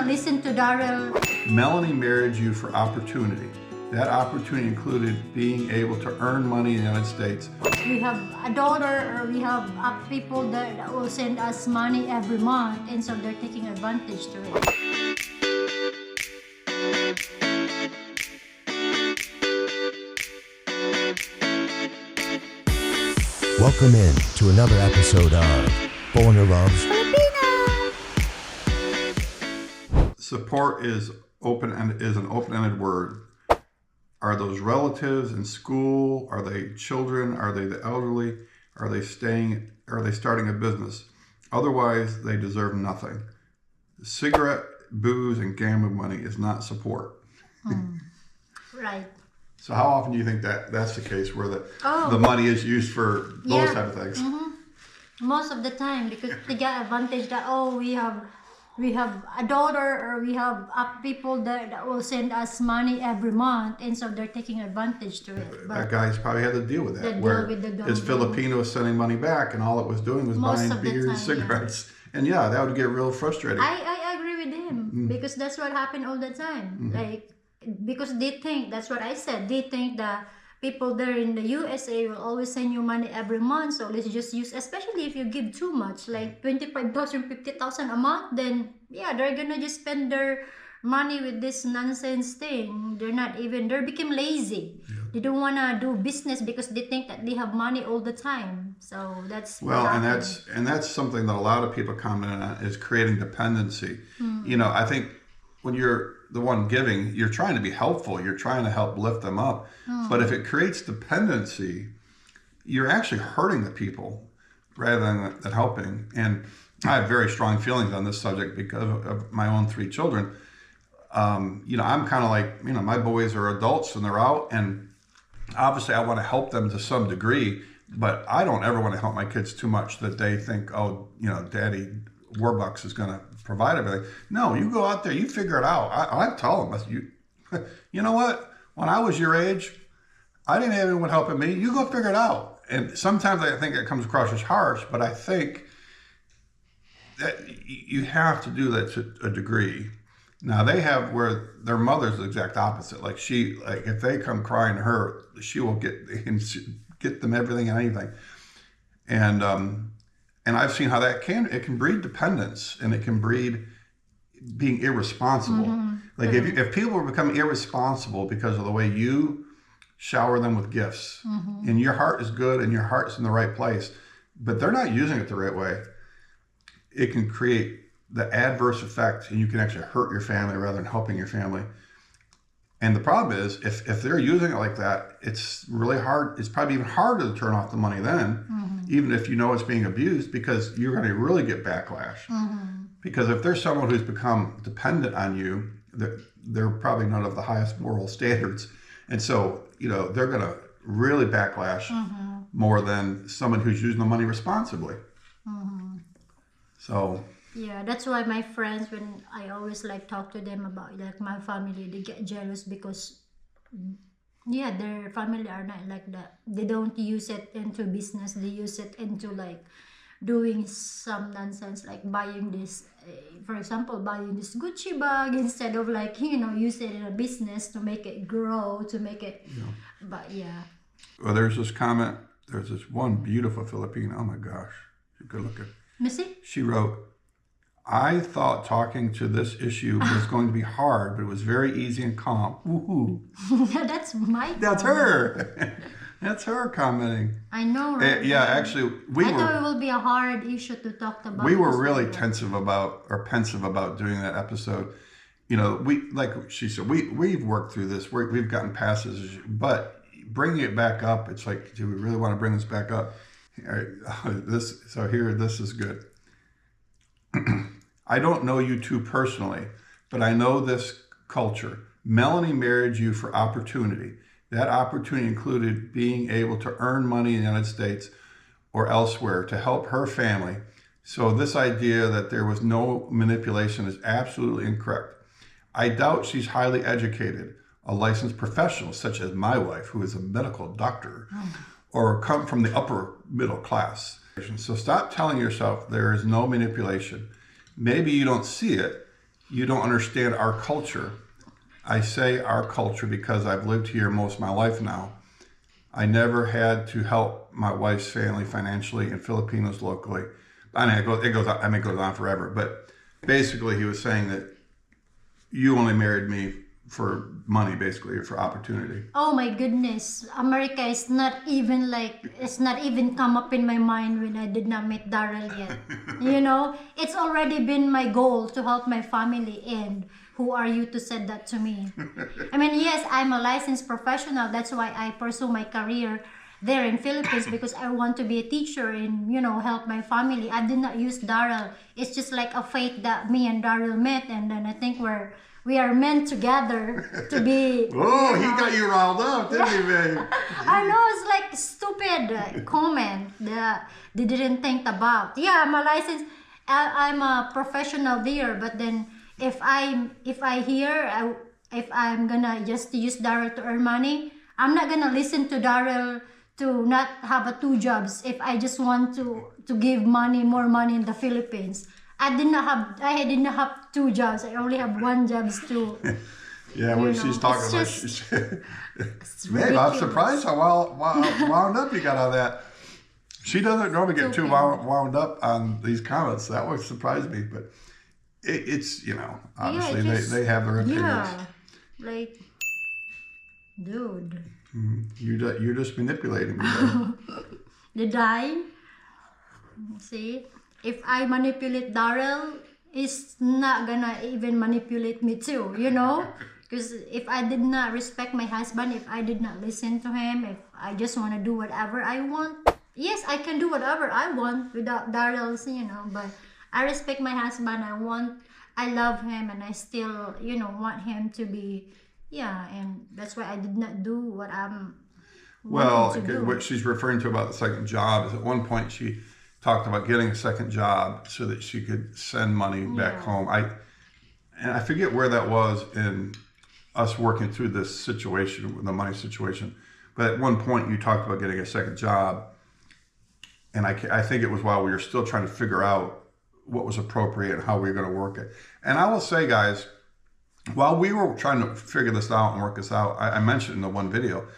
listen to Daryl. Melanie married you for opportunity. That opportunity included being able to earn money in the United States. We have a daughter, or we have people that will send us money every month, and so they're taking advantage to it. Welcome in to another episode of Foreigner Loves Filipina! Support is an open-ended word. Are those relatives in school? Are they children? Are they the elderly? Are they starting a business? Otherwise, they deserve nothing. Cigarette, booze, and gambling money is not support. Right. So how often do you think that's the case, where the money is used for those type of things? Mm-hmm. Most of the time, because they get advantage that we have a daughter, or we have people that will send us money every month, and so they're taking advantage to it. But that guy's probably had to deal with that, where his Filipino was sending money back, and all it was doing was buying beer and cigarettes. Yeah. And yeah, that would get real frustrating. I agree with him, because that's what happened all the time. Like, because they think, that's what I said, they think that people there in the USA will always send you money every month, so let's just use, especially if you give too much, like 25,000, 50,000 a month, then yeah, they're gonna just spend their money with this nonsense thing. They become lazy. Yeah. They don't wanna do business because they think that they have money all the time. So that's and that's something that a lot of people comment on, is creating dependency. You know, I think when you're the one giving, you're trying to be helpful, you're trying to help lift them up. But if it creates dependency, you're actually hurting the people rather than helping. And I have very strong feelings on this subject because of my own 3 children. You know, I'm kind of like, you know, my boys are adults and they're out, and obviously I want to help them to some degree, but I don't ever want to help my kids too much that they think, oh, you know, Daddy Warbucks is going to provide everything. No, you go out there, you figure it out. I tell them, you know what? When I was your age, I didn't have anyone helping me. You go figure it out. And sometimes I think it comes across as harsh, but I think that you have to do that to a degree. Now they have where their mother's the exact opposite. Like if they come crying to her, she will get them everything and anything. And I've seen how that can breed dependence, and it can breed being irresponsible. Like if people become irresponsible because of the way you shower them with gifts, and your heart is good and your heart's in the right place, but they're not using it the right way, it can create the adverse effect, and you can actually hurt your family rather than helping your family. And the problem is, if they're using it like that, it's really hard. It's probably even harder to turn off the money then, even if you know it's being abused, because you're going to really get backlash. Because if there's someone who's become dependent on you, they're probably not of the highest moral standards. And so, you know, they're going to really backlash more than someone who's using the money responsibly. So... yeah, that's why my friends, when I always like talk to them about like my family, they get jealous because yeah, their family are not like that. They don't use it into business. They use it into like doing some nonsense, like buying this, for example, buying this Gucci bag instead of like, you know, use it in a business to make it grow, to make it. Yeah. But yeah. Well, there's this comment. There's this one beautiful Filipina. Oh my gosh, she's good looking. Missy? She wrote, I thought talking to this issue was going to be hard, but it was very easy and calm. Woohoo. That's my comment. That's her. That's her commenting. I know, right? Yeah, actually, I thought it will be a hard issue to talk about. We were really pensive about doing that episode. You know, like she said, we've worked through this. We've gotten past this issue, but bringing it back up, it's like, do we really want to bring this back up? This is good. I don't know you two personally, but I know this culture. Melanie married you for opportunity. That opportunity included being able to earn money in the United States or elsewhere to help her family. So this idea that there was no manipulation is absolutely incorrect. I doubt she's highly educated, a licensed professional such as my wife, who is a medical doctor, or come from the upper middle class. So stop telling yourself there is no manipulation. Maybe you don't see it. you don't understand our culture. I say our culture because I've lived here most of my life now. I never had to help my wife's family financially in Filipinos locally. I mean, it goes on forever. But basically, he was saying that you only married me for money, basically, or for opportunity. Oh my goodness, America is not even like, it's not even come up in my mind when I did not meet Daryl yet. You know, it's already been my goal to help my family, and who are you to say that to me? I mean, yes, I'm a licensed professional. That's why I pursue my career there in Philippines, because I want to be a teacher and, you know, help my family. I did not use Daryl. It's just like a fate that me and Daryl met, and then I think we are meant together to be. Oh, he got you riled up, didn't he, babe? I know, it's like stupid comment that they didn't think about. Yeah, I'm a licensed, I'm a professional there, but then if I'm gonna just use Daryl to earn money, I'm not gonna listen to Daryl to not have two jobs if I just want to give more money in the Philippines. I did not have two jobs. I only have one job to. Yeah, what she's talking about. Babe, I'm surprised how wound up you got on that. She doesn't normally get too wound up on these comments. That would surprise me, but it's, you know, obviously they have their opinions. Yeah, like, dude. You're just manipulating me. Did I? See? If I manipulate Daryl, he's not gonna even manipulate me too, you know? Because if I did not respect my husband, if I did not listen to him, if I just want to do whatever I want, yes, I can do whatever I want without Daryl's, you know, but I respect my husband. I love him, and I still, you know, want him to be, yeah, and that's why I did not do what I'm wanting to do. What she's referring to about the second job is at one point she talked about getting a second job so that she could send money back home. I forget where that was in us working through this situation, the money situation. But at one point you talked about getting a second job, and I think it was while we were still trying to figure out what was appropriate and how we were going to work it. And I will say, guys, while we were trying to figure this out and work this out, I mentioned in the one video,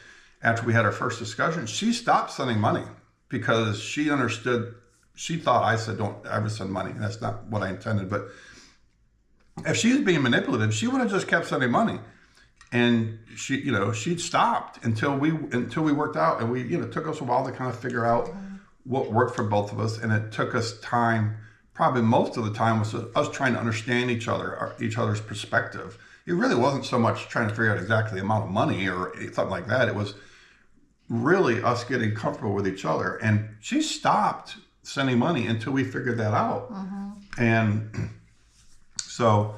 after we had our first discussion, she stopped sending money because she understood. She thought I said, don't ever send money. That's not what I intended. But if she was being manipulative, she would have just kept sending money. And she'd stopped until we worked out. And it took us a while to kind of figure out what worked for both of us. And it took us time, probably most of the time was us trying to understand each other's perspective. It really wasn't so much trying to figure out exactly the amount of money or something like that. It was really us getting comfortable with each other. And she stopped sending money until we figured that out. And so,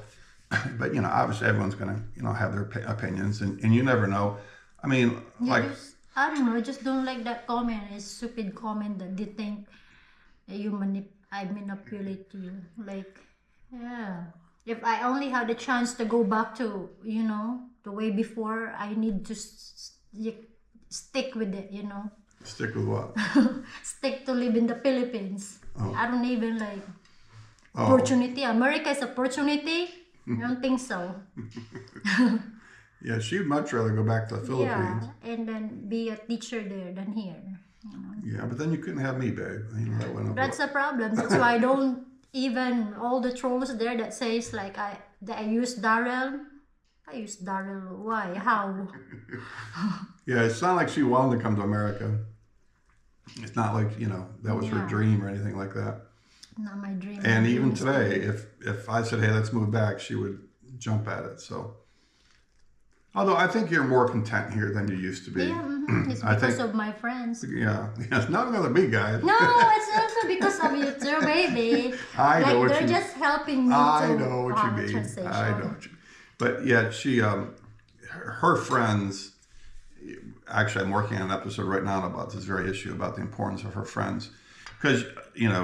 but obviously everyone's gonna have their opinions, and you never know. I mean, I don't know, I just don't like that comment. It's a stupid comment that they think I manipulate you. Like, yeah, if I only had the chance to go back to the way before, I need to stick with it. Stick with what? Stick to live in the Philippines. I don't even like opportunity. America is opportunity. I don't think so. Yeah, she'd much rather go back to the Philippines. Yeah, and then be a teacher there than here. Yeah, but then you couldn't have me, babe. That went That's a problem. That's why I don't even all the trolls there that says like I use Daryl. I use Daryl. Why? How? Yeah, it's not like she wanted to come to America. It's not like, that was her dream or anything like that. Not my dream. And even today, if I said, hey, let's move back, she would jump at it. So, although I think you're more content here than you used to be. Yeah, it's because of my friends. Yeah, it's not because of me, guys. No, it's also because of you too, baby. I know what they're just helping me. I know what you mean. I know what you mean. But yeah, she, her friends. Actually, I'm working on an episode right now about this very issue, about the importance of her friends. Because,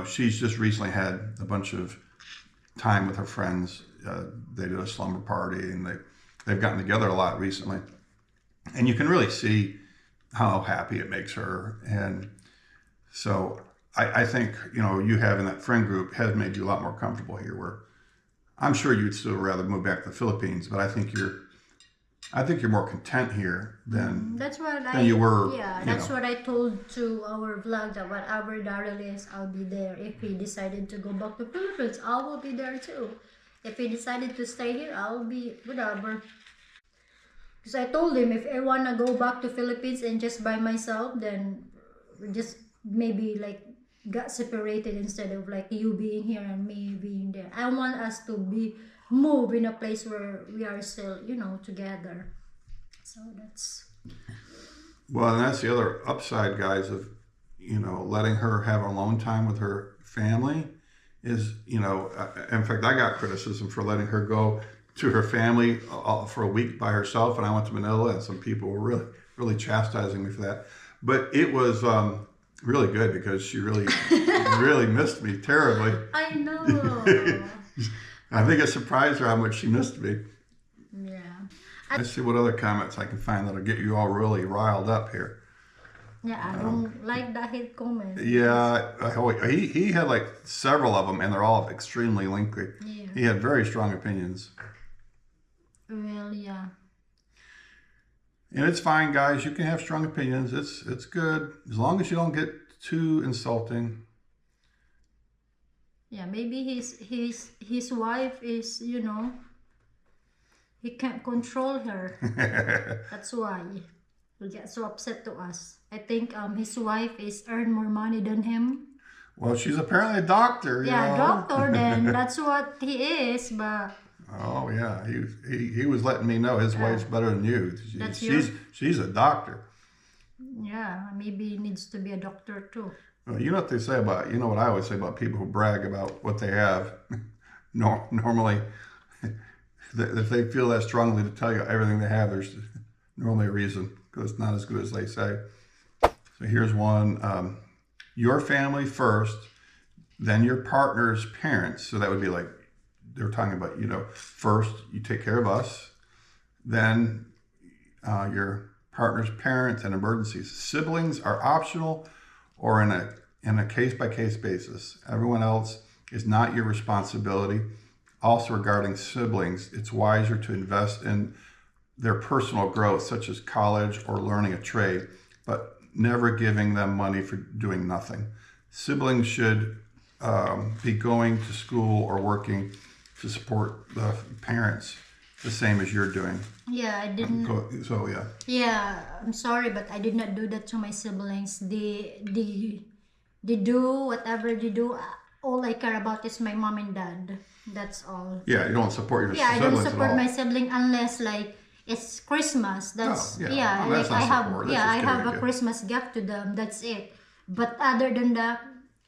she's just recently had a bunch of time with her friends. They did a slumber party, and they've gotten together a lot recently. And you can really see how happy it makes her. And so I think, you having that friend group has made you a lot more comfortable here, where I'm sure you'd still rather move back to the Philippines, but I think you're more content here than you were. Yeah, that's what I told to our vlog, that whatever Daryl is, I'll be there. If he decided to go back to Philippines, I will be there too. If he decided to stay here, I'll be whatever. Because I told him if I wanna go back to Philippines and just by myself, then just maybe like got separated instead of like you being here and me being there. I want us to move in a place where we are still, together. So that's... Well, and that's the other upside, guys, of, letting her have alone time with her family is, in fact, I got criticism for letting her go to her family for a week by herself. And I went to Manila and some people were really, really chastising me for that. But it was really good because she really, really missed me terribly. I know. I think it surprised her how much she missed me. Yeah. Let's see what other comments I can find that'll get you all really riled up here. Yeah, I don't like that hate comment. Yeah, he had like several of them, and they're all extremely lengthy. Yeah. He had very strong opinions. Well, yeah. And it's fine, guys. You can have strong opinions. It's good as long as you don't get too insulting. Yeah, maybe his wife is, he can't control her. That's why he gets so upset to us. I think his wife is earn more money than him. Well, she's apparently a doctor. Yeah, doctor then. That's what he is, but... Oh, yeah. He was letting me know his wife's better than you. She's a doctor. Yeah, maybe he needs to be a doctor too. Well, you know what they say about, what I always say about people who brag about what they have. Normally, if they feel that strongly to tell you everything they have, there's normally a reason, because it's not as good as they say. So here's one. Your family first, then your partner's parents. So that would be like, they're talking about, first you take care of us, then your partner's parents and emergencies. Siblings are optional or in a case-by-case basis. Everyone else is not your responsibility. Also regarding siblings, it's wiser to invest in their personal growth, such as college or learning a trade, but never giving them money for doing nothing. Siblings should be going to school or working to support the parents the same as you're doing. Yeah, I didn't. So yeah. Yeah, I'm sorry, but I did not do that to my siblings. They do whatever they do. All I care about is my mom and dad. That's all. Yeah, you don't support your siblings. Yeah, I don't support at all. My sibling unless like it's Christmas. That's like I have a Christmas gift to them. That's it. But other than that,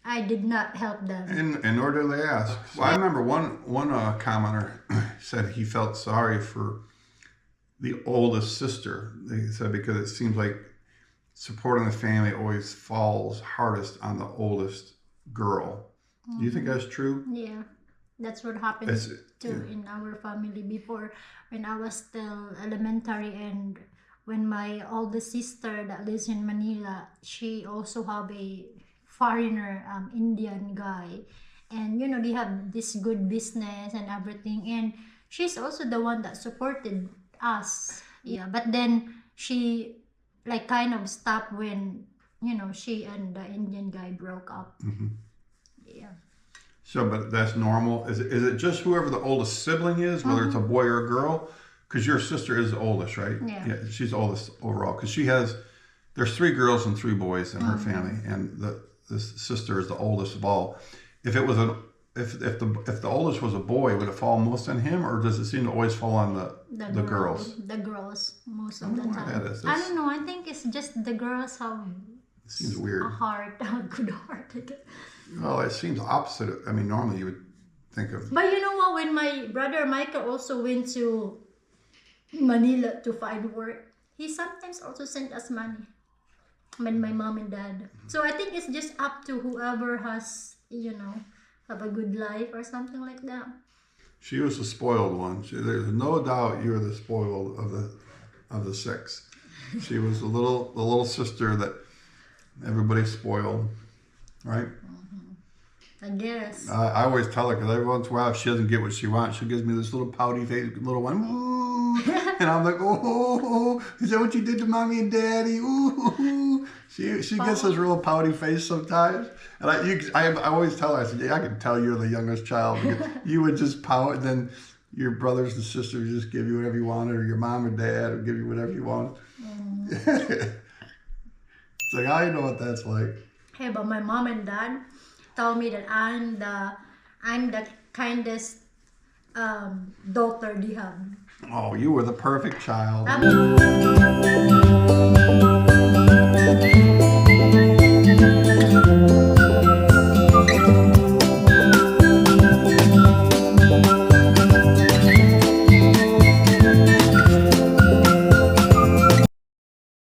I did not help them. And nor did they ask. Well, I remember one commenter said he felt sorry for the oldest sister. They said because it seems like supporting the family always falls hardest on the oldest girl. Mm-hmm. Do you think that's true? Yeah, that's what happened in our family before when I was still elementary, and when my oldest sister that lives in Manila, she also have a foreigner Indian guy, and they have this good business and everything, and she's also the one that supported us. Yeah, but then she like kind of stopped when she and the Indian guy broke up. Mm-hmm. Yeah. So, but that's normal. Is it just whoever the oldest sibling is, whether it's a boy or a girl? Because your sister is the oldest, right? Yeah. She's the oldest overall. Because there's 3 girls and 3 boys in her family, and this sister is the oldest of all. If it was if the oldest was a boy, would it fall most on him, or does it seem to always fall on the girls? The girls most of the time. That is. I don't know. I think it's just the girls have. Seems weird. A good heart. Well, it seems opposite. I mean, normally you would think of. But you know what? When my brother Michael also went to Manila to find work, he sometimes also sent us money. When my mom and dad. So I think it's just up to whoever has, have a good life or something like that. She was the spoiled one. There's no doubt you were the spoiled of the 6. She was the little sister that everybody spoiled, right? Mm-hmm. I guess. I always tell her, because every once in a while, if she doesn't get what she wants, she gives me this little pouty face, little one. Ooh. And I'm like, oh, is that what you did to mommy and daddy? Ooh. She gets this real pouty face sometimes. And I always tell her, I said, yeah, I can tell you're the youngest child. Because you would just pout, and then your brothers and sisters just give you whatever you wanted, or your mom or dad would give you whatever you wanted. It's like, I know what that's like. Hey, but my mom and dad told me that I'm the kindest daughter they have. Oh, you were the perfect child.